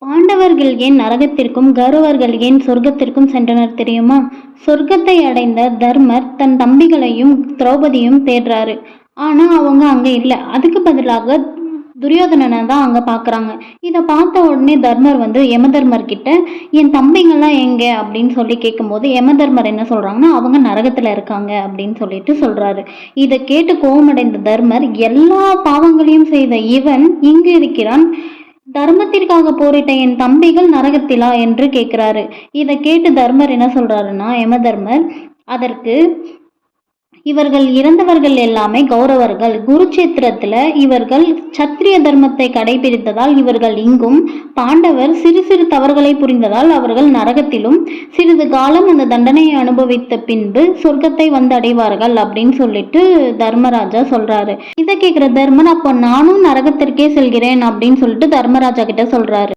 பாண்டவர்கள் ஏன் நரகத்திற்கும் கௌரவர்கள் ஏன் சொர்க்கத்திற்கும் சென்றனர் தெரியுமா? சொர்க்கத்தை அடைந்த தர்மர் தன் தம்பிகளையும் திரௌபதியும் தேடுறாரு. ஆனா அவங்க அங்க இல்ல. அதுக்கு பதிலாக துரியோதனனை தான் அங்க பாக்குறாங்க. இத பார்த்த உடனே தர்மர் யமதர்மர் கிட்ட என் தம்பிங்கெல்லாம் எங்க அப்படின்னு சொல்லி கேட்கும்போது யமதர்மர் என்ன சொல்றாங்கன்னா அவங்க நரகத்துல இருக்காங்க அப்படின்னு சொல்லிட்டு சொல்றாரு. இதை கேட்டு கோபமடைந்த தர்மர் எல்லா பாவங்களையும் செய்த இவன் இங்கு இருக்கிறான், தர்மத்திற்காக போரிட்ட என் தம்பிகள் நரகத்திலா என்று கேட்கிறாரு. இதை கேட்டு தர்மர் என்ன சொல்றாருன்னா யமதர்மர், அதற்கு இவர்கள் இறந்தவர்கள் எல்லாமே கௌரவர்கள். குருட்சேத்திரத்துல இவர்கள் சத்திரிய தர்மத்தை கடைபிடித்ததால் இவர்கள் இங்கும், பாண்டவர் சிறு சிறு தவறுகளை புரிந்ததால் அவர்கள் நரகத்திலும் சிறிது காலம் அந்த தண்டனையை அனுபவித்த பின்பு சொர்க்கத்தை வந்து அடைவார்கள் அப்படின்னு சொல்லிட்டு தர்மராஜா சொல்றாரு. இதை கேட்கிற தர்மன், அப்போ நானும் நரகத்திற்கே செல்கிறேன் அப்படின்னு சொல்லிட்டு தர்மராஜா கிட்ட சொல்றாரு.